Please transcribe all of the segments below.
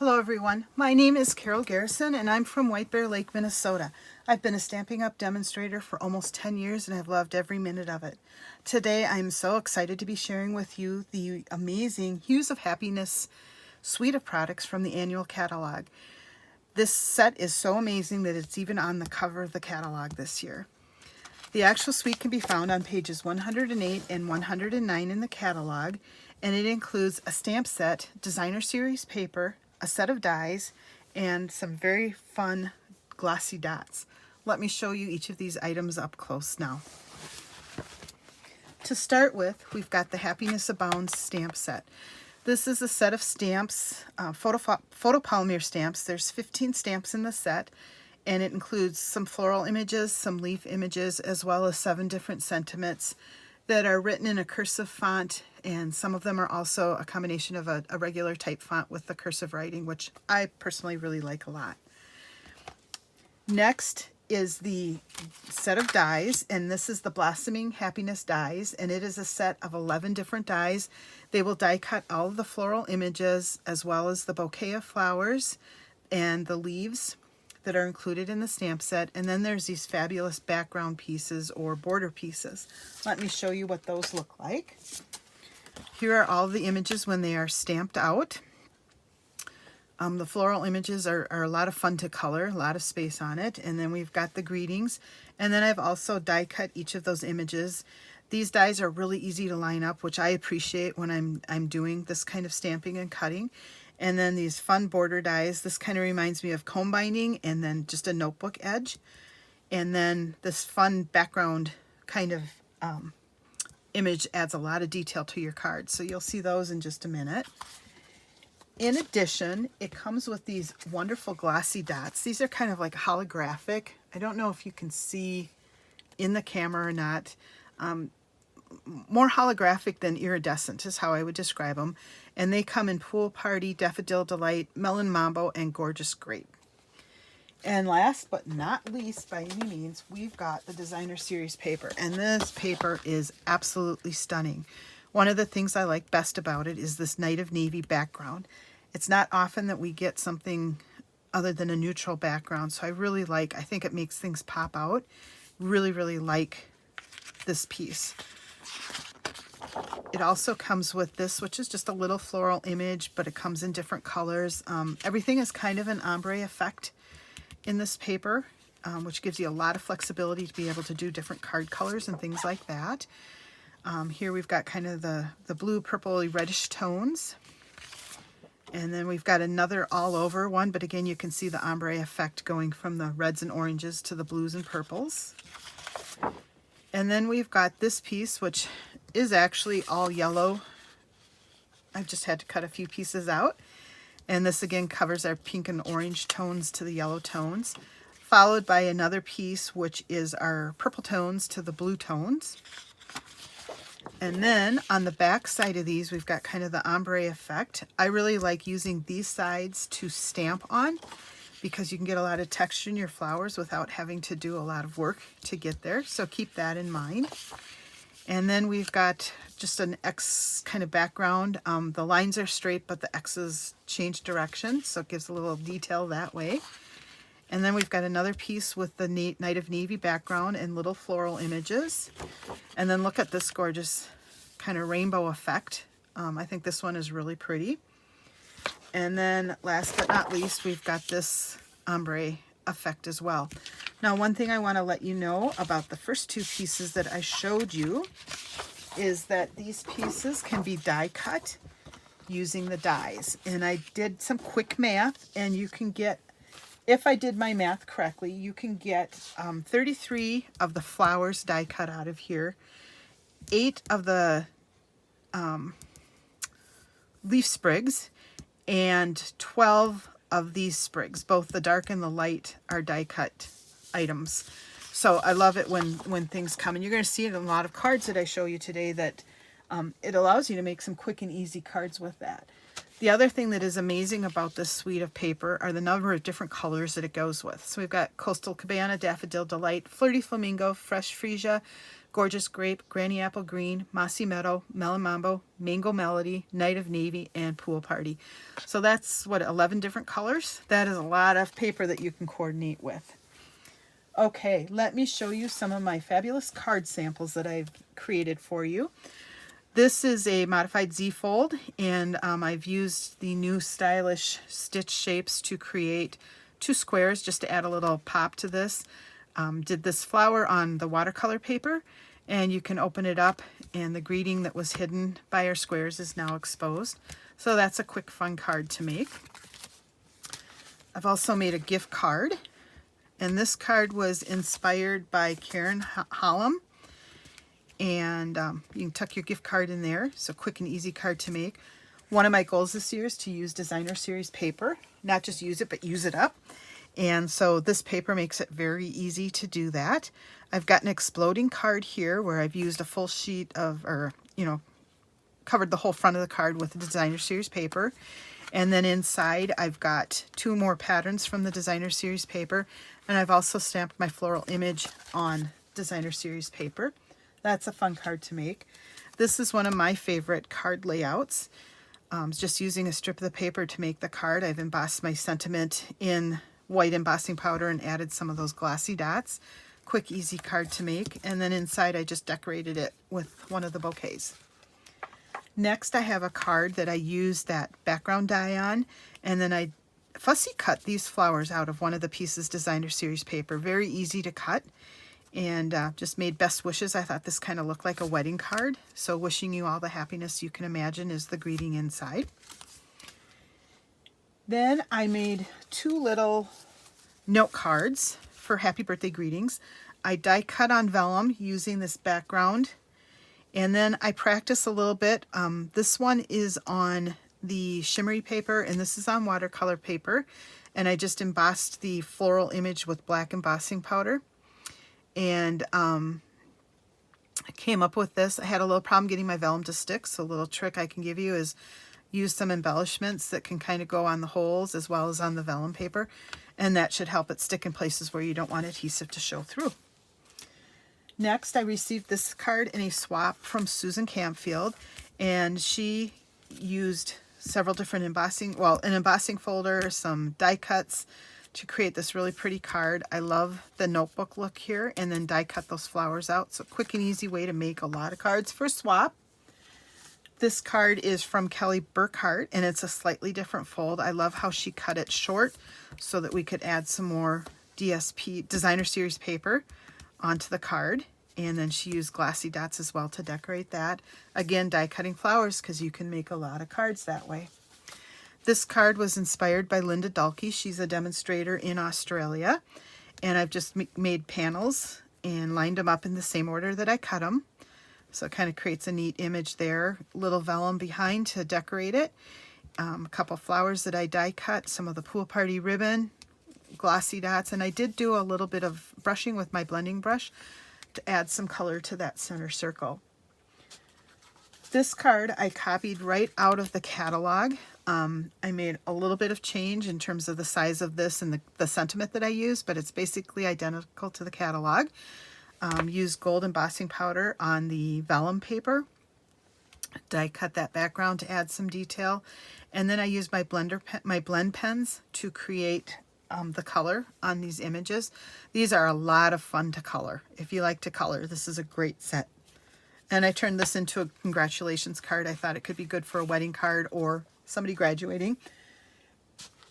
Hello everyone, my name is Carol Garrison and I'm from White Bear Lake, Minnesota. I've been a Stampin' Up! Demonstrator for almost 10 years and I've loved every minute of it. Today I'm so excited to be sharing with you the amazing Hues of Happiness suite of products from the annual catalog. This set is so amazing that it's even on the cover of the catalog this year. The actual suite can be found on pages 108 and 109 in the catalog, and it includes a stamp set, designer series paper, a set of dies, and some very fun glossy dots. Let me show you each of these items up close now. To start with, we've got the Happiness Abounds stamp set. This is a set of stamps, photopolymer stamps. There's 15 stamps in the set, and it includes some floral images, some leaf images, as well as 7 different sentiments that are written in a cursive font, and some of them are also a combination of a regular type font with the cursive writing, which I personally really like a lot. Next is the set of dies, and this is the Blossoming Happiness dies, and it is a set of 11 different dies. They will die cut all of the floral images as well as the bouquet of flowers and the leaves that are included in the stamp set, and then there's these fabulous background pieces or border pieces. Let me show you what those look like. Here are all the images when they are stamped out. The floral images are a lot of fun to color, a lot of space on it, and then we've got the greetings, and then I've also die cut each of those images. These dies are really easy to line up, which I appreciate when I'm doing this kind of stamping and cutting. And then these fun border dies. This kind of reminds me of comb binding and then just a notebook edge. And then this fun background kind of image adds a lot of detail to your card. So you'll see those in just a minute. In addition, it comes with these wonderful glossy dots. These are kind of like holographic. I don't know if you can see in the camera or not. More holographic than iridescent is how I would describe them. And they come in Pool Party, Daffodil Delight, Melon Mambo, and Gorgeous Grape. And last but not least by any means, we've got the designer series paper. And this paper is absolutely stunning. One of the things I like best about it is this Night of Navy background. It's not often that we get something other than a neutral background, so I think it makes things pop out. Really, really like this piece. It also comes with this, which is just a little floral image, but it comes in different colors. Everything is kind of an ombre effect in this paper, which gives you a lot of flexibility to be able to do different card colors and things like that. Here we've got kind of the blue, purple, reddish tones. And then we've got another all over one, but again, you can see the ombre effect going from the reds and oranges to the blues and purples. And then we've got this piece, which is actually all yellow. I've just had to cut a few pieces out. And this again covers our pink and orange tones to the yellow tones, followed by another piece, which is our purple tones to the blue tones. And then on the back side of these, we've got kind of the ombre effect. I really like using these sides to stamp on because you can get a lot of texture in your flowers without having to do a lot of work to get there. So keep that in mind. And then we've got just an X kind of background. The lines are straight, but the X's change direction, so it gives a little detail that way. And then we've got another piece with the Night of Navy background and little floral images. And then look at this gorgeous kind of rainbow effect. I think this one is really pretty. And then last but not least, we've got this ombre effect as well. Now, one thing I want to let you know about the first 2 pieces that I showed you is that these pieces can be die cut using the dies. And I did some quick math, and you can get, if I did my math correctly, you can get 33 of the flowers die cut out of here, 8 of the leaf sprigs, and 12 of these sprigs. Both the dark and the light are die cut items. So I love it when things come, and you're going to see it in a lot of cards that I show you today, that it allows you to make some quick and easy cards with that. The other thing that is amazing about this suite of paper are the number of different colors that it goes with. So we've got Coastal Cabana, Daffodil Delight, Flirty Flamingo, Fresh Freesia, Gorgeous Grape, Granny Apple Green, Mossy Meadow, Melon Mambo, Mango Melody, Night of Navy, and Pool Party. So that's, what, 11 different colors? That is a lot of paper that you can coordinate with. Okay, let me show you some of my fabulous card samples that I've created for you. This is a modified Z-fold, and I've used the new stylish stitch shapes to create 2 squares just to add a little pop to this. Did this flower on the watercolor paper, and you can open it up and the greeting that was hidden by our squares is now exposed. So that's a quick fun card to make. I've also made a gift card, and this card was inspired by Karen Hallam, and you can tuck your gift card in there. So quick and easy card to make. One of my goals this year is to use designer series paper, not just use it but use it up. And so this paper makes it very easy to do that. I've got an exploding card here where I've used a full sheet of, or, you know, covered the whole front of the card with the designer series paper. And then inside I've got 2 more patterns from the designer series paper. And I've also stamped my floral image on designer series paper. That's a fun card to make. This is one of my favorite card layouts. Just using a strip of the paper to make the card. I've embossed my sentiment in white embossing powder and added some of those glossy dots. Quick, easy card to make. And then inside I just decorated it with one of the bouquets. Next I have a card that I used that background die on, and then I fussy cut these flowers out of one of the pieces designer series paper. Very easy to cut, and just made best wishes. I thought this kind of looked like a wedding card, so wishing you all the happiness you can imagine is the greeting inside. Then I made 2 little note cards for happy birthday greetings. I die cut on vellum using this background, and then I practice a little bit. This one is on the shimmery paper, and this is on watercolor paper, and I just embossed the floral image with black embossing powder. And I came up with this. I had a little problem getting my vellum to stick, so a little trick I can give you is use some embellishments that can kind of go on the holes as well as on the vellum paper, and that should help it stick in places where you don't want adhesive to show through. Next, I received this card in a swap from Susan Campfield, and she used several different embossing, well, an embossing folder, some die cuts to create this really pretty card. I love the notebook look here, and then die cut those flowers out. So quick and easy way to make a lot of cards for swap. This card is from Kelly Burkhart, and it's a slightly different fold. I love how she cut it short so that we could add some more DSP, designer series paper, onto the card. And then she used glossy dots as well to decorate that. Again, die cutting flowers because you can make a lot of cards that way. This card was inspired by Linda Dalkey. She's a demonstrator in Australia. And I've just made panels and lined them up in the same order that I cut them. So it kind of creates a neat image there. Little vellum behind to decorate it. A couple flowers that I die cut. Some of the pool party ribbon. Glossy dots. And I did do a little bit of brushing with my blending brush to add some color to that center circle. This card I copied right out of the catalog. I made a little bit of change in terms of the size of this and the sentiment that I used, but it's basically identical to the catalog. Used gold embossing powder on the vellum paper. Die cut that background to add some detail. And then I used my blend pens to create the color on these images. These are a lot of fun to color. If you like to color, this is a great set. And I turned this into a congratulations card. I thought it could be good for a wedding card or somebody graduating.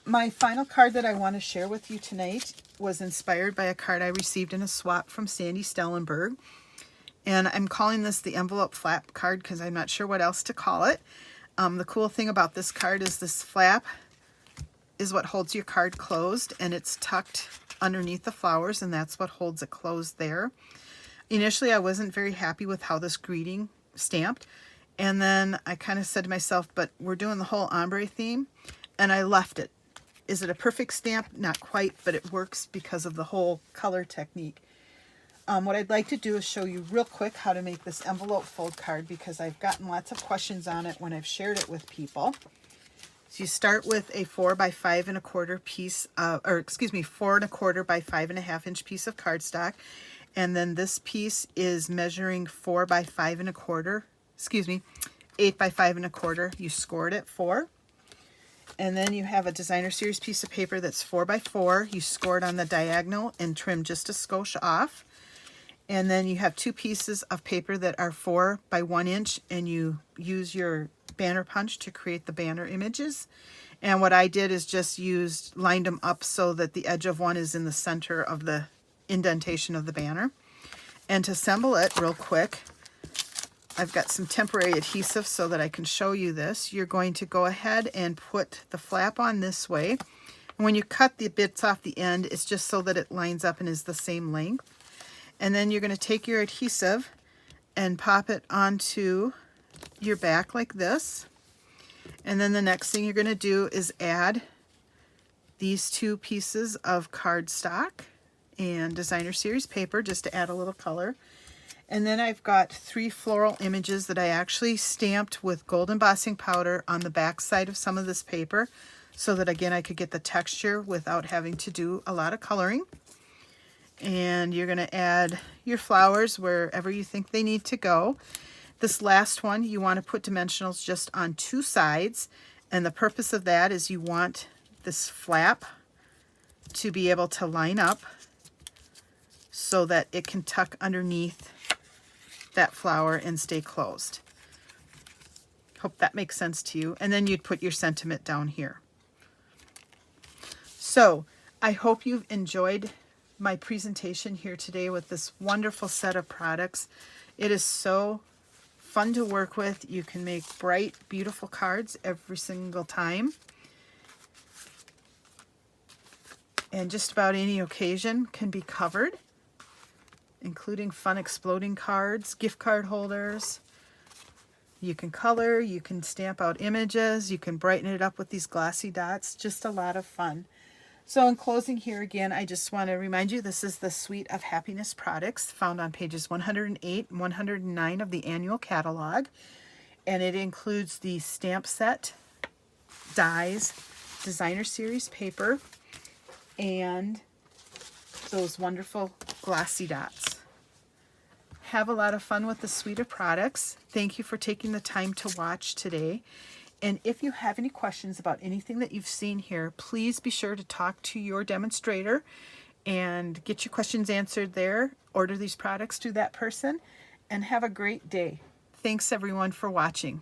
My final card that I want to share with you tonight was inspired by a card I received in a swap from Sandy Stellenberg. And I'm calling this the envelope flap card because I'm not sure what else to call it. The cool thing about this card is this flap is what holds your card closed, and it's tucked underneath the flowers, and that's what holds it closed there. Initially, I wasn't very happy with how this greeting stamped, and then I kind of said to myself, but we're doing the whole ombre theme, and I left it. Is it a perfect stamp? Not quite, but it works because of the whole color technique. What I'd like to do is show you real quick how to make this envelope fold card because I've gotten lots of questions on it when I've shared it with people. So you start with a 4 by 5 1/4 piece, 4 1/4 by 5 1/2 inch piece of cardstock, And then this piece is measuring 4 by 5 1/4, excuse me, 8 by 5 1/4. You scored it 4. And then you have a designer series piece of paper that's 4 by 4. You scored on the diagonal and trim just a skosh off. And then you have 2 pieces of paper that are 4 by 1 inch, and you use your banner punch to create the banner images. And what I did is just lined them up so that the edge of one is in the center of the indentation of the banner. And to assemble it real quick, I've got some temporary adhesive so that I can show you this. You're going to go ahead and put the flap on this way. And when you cut the bits off the end, it's just so that it lines up and is the same length. And then you're going to take your adhesive and pop it onto your back like this. And then the next thing you're going to do is add these 2 pieces of cardstock and designer series paper just to add a little color. And then I've got 3 floral images that I actually stamped with gold embossing powder on the back side of some of this paper so that, again, I could get the texture without having to do a lot of coloring. And you're going to add your flowers wherever you think they need to go. This last one, you want to put dimensionals just on 2 sides. And the purpose of that is you want this flap to be able to line up so that it can tuck underneath that flower and stay closed. Hope that makes sense to you. And then you'd put your sentiment down here. So I hope you've enjoyed my presentation here today with this wonderful set of products. It is so fun to work with. You can make bright, beautiful cards every single time. And just about any occasion can be covered, including fun exploding cards, gift card holders. You can color, you can stamp out images, you can brighten it up with these glossy dots. Just a lot of fun. So in closing here again, I just want to remind you this is the Suite of Happiness products found on pages 108 and 109 of the annual catalog. And it includes the stamp set, dies, designer series paper, and those wonderful glossy dots. Have a lot of fun with the suite of products. Thank you for taking the time to watch today. And if you have any questions about anything that you've seen here, please be sure to talk to your demonstrator and get your questions answered there. Order these products to that person and have a great day. Thanks everyone for watching.